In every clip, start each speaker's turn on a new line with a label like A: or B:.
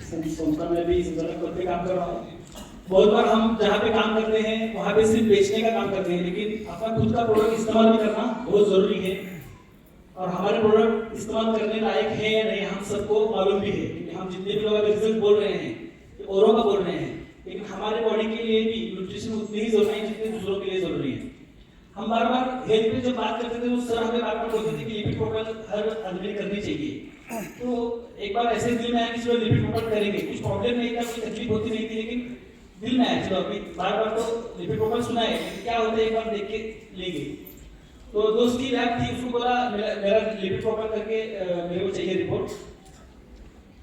A: संस्था में भी संचालक पद पे काम कर रहा हूँ। बहुत बार हम जहाँ पे काम करते हैं वहाँ पे सिर्फ बेचने का काम करते हैं, लेकिन अपना खुद का प्रोडक्ट इस्तेमाल भी करना बहुत जरूरी है। और हमारे प्रोडक्ट इस्तेमाल करने लायक है या नहीं हम सबको मालूम भी है, क्योंकि हम जितने भी लोग रिजल्ट बोल रहे हैं औरों का बोल रहे हैं, लेकिन हमारे बॉडी के लिए भी न्यूट्रिशन उतनी ही जरूरी है जितनी दूसरों के लिए जरूरी है। हम बार बार हेल्थ पे जब बात करते थे उस सर हमें बार बार बोलते थे कि लिपिड प्रोफाइल हर आदमी करनी चाहिए। तो एक बार ऐसे दिल में आया कि चलो लिपिड प्रोफाइल करेंगे, कुछ प्रॉब्लम नहीं था, कोई तकलीफ होती नहीं थी, लेकिन दिल में आया चलो अभी बार बार तो लिपिड प्रोफाइल सुना है क्या होता है एक बार देख के लेंगे। तो दोस्त की लैब थी, उसको बोला मेरा लिपिड प्रोफाइल करके मेरे को चाहिए रिपोर्ट।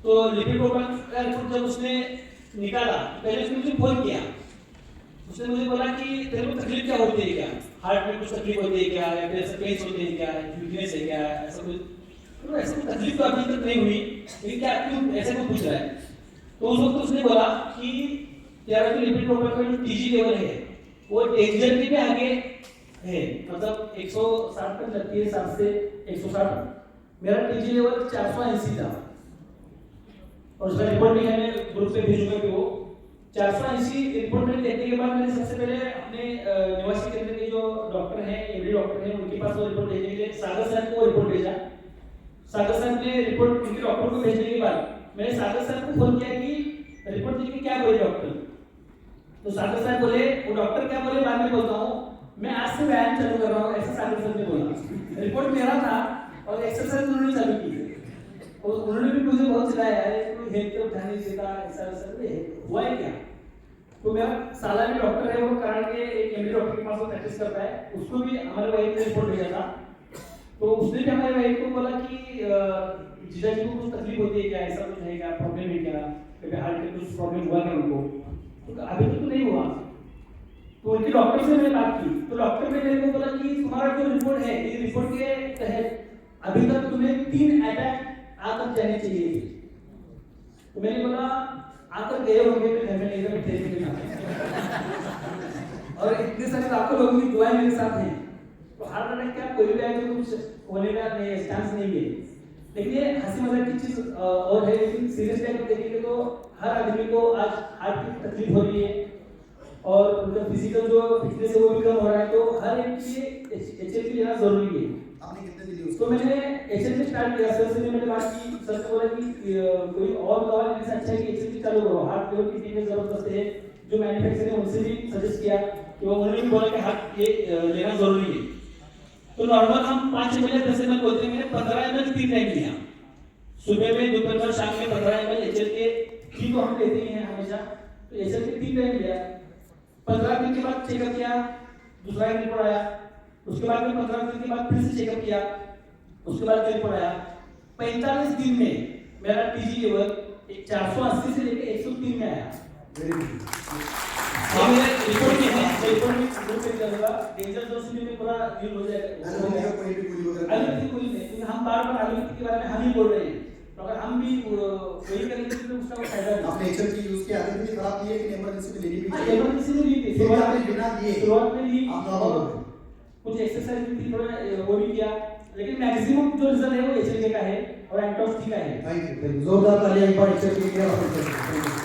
A: तो लिपिड प्रोफाइल का रिपोर्ट जब उसने निकाला पहले उसने मुझे फोन किया, उसने मुझे बोला कि तेरे को तकलीफ क्या होती है, क्या हार्ट में कुछ तकलीफ होती है क्या, या फिर ऐसा पेन होते हैं क्या, वीकनेस है क्या, ऐसा कुछ। तो ऐसा कुछ तकलीफ तो अभी तक नहीं हुई, लेकिन क्या क्यों ऐसा कुछ पूछ रहा है। तो उस वक्त उसने बोला कि तेरा जो लिपिड प्रोफाइल का जो टीजी लेवल है वो डेंजर के भी आगे है, मतलब 160 तक लगती है, 7 से 160। मेरा टीजी लेवल 480 था और उसका रिपोर्ट भी मैंने ग्रुप पे भेजूंगा कि वो 480 रिपोर्ट में देखने के बाद मैंने सबसे पहले अपने निवासी केंद्र के जो डॉक्टर हैं, एमडी डॉक्टर हैं, उनके पास वो रिपोर्ट भेजने के लिए सागर सर को रिपोर्ट भेजा। सागर सर ने रिपोर्ट उनके डॉक्टर को भेजने के बाद मैंने सागर सर को फोन किया कि रिपोर्ट देख के क्या बोले डॉक्टर। तो सागर सर बोले, वो डॉक्टर क्या बोले बाद में बोलता हूँ, मैं आज से व्यायाम चालू कर रहा हूँ, ऐसा सागर सर ने बोला। रिपोर्ट मेरा था और एक्सरसाइज उन्होंने चालू की, और उन्होंने भी मुझे बहुत चिल्लाया, अरे कोई हेल्थ पे ध्यान नहीं देता, ऐसा हुआ है क्या। तो मेरा साला भी डॉक्टर है, वो कराड़ के एक एमडी डॉक्टर के पास वो प्रैक्टिस करता है, उसको भी हमारे वाइफ ने रिपोर्ट भेजा था। तो उसने भी हमारे वाइफ को बोला कि जीजा जी को कुछ तकलीफ होती है क्या, ऐसा कुछ है क्या, प्रॉब्लम है क्या, कभी हार्ट में कुछ प्रॉब्लम हुआ क्या उनको। तो अभी तक तो नहीं हुआ। तो उनके डॉक्टर से मैंने बात की, तो डॉक्टर ने मेरे को बोला कि तुम्हारा जो रिपोर्ट है इस रिपोर्ट के तहत अभी तक तुम्हें 3 अटैक आकर जाने चाहिए। तो मैंने बोला आकर गए होंगे, मैं घर में नहीं था, थे और इतने सारे लाखों लोगों की दुआएं मेरे साथ हैं, तो हार्ट अटैक क्या कोई भी आए तो कुछ होने का नहीं चांस नहीं है। लेकिन ये हंसी मजाक की चीज और है, लेकिन सीरियसली अगर देखेंगे तो हर आदमी को आज हार्ट की तकलीफ हो रही है और उनका फिजिकल जो फिटनेस है वो भी कम हो रहा है, तो हर एक के लिए एचएलपी लेना जरूरी है।
B: आपने कितने दिए उसको?
A: तो मैंने एचएलपी स्टार्ट किया, सर से मैंने बात की, सर ने बोला कि कोई और दवा लेने से अच्छा है कि एचएलपी चालू करो, हार्ट लेवल की ट्रीटमेंट जबरदस्त है। जो मैन्युफैक्चरर है उनसे भी सजेस्ट किया कि वो उन्होंने भी बोला कि हार्ट ये लेना जरूरी है। तो नॉर्मल हम 5 ml 10 ml बोलते हैं, मैंने 15 ml 3 टाइम लिया, सुबह में, दोपहर में, शाम में 15 ml एचएलपी की तो हम लेते ही हैं हमेशा, तो एचएलपी 3 टाइम लिया। 15 दिन के बाद चेकअप किया, दूसरा रिपोर्ट आया, उसके बाद में 15 दिन के बाद फिर से चेकअप किया, उसके बाद रिपोर्ट आया। 45 दिन में मेरा टीजी लेवल 480 से लेकर 103 में आया। रिपोर्ट में है, रिपोर्ट में ग्रुप पे चलेगा, डेंजर जोन में पूरा न्यूज हो जाएगा। एलोपैथी कोई नहीं, हम बार-बार एलोपैथी के बारे में हम ही बोल रहे हैं, तो अगर हम भी वही करेंगे तो उसका कोई फायदा नहीं।
B: आपने एचएलपी यूज किया, आगे भी खराब किए कि इमरजेंसी में लेनी भी?
A: हां, इमरजेंसी में ली थी,
B: शुरुआत में बिना दिए
A: शुरुआत में ली,
B: आप नॉर्मल हो,
A: कुछ एक्सरसाइज भी थी, थोड़ा वो भी किया, लेकिन मैक्सिमम जो रिजल्ट है वो एचएलपी का है और एंटोक्स का है।
B: थैंक यू, जोरदार तालियां एक बार एचएलपी के लिए।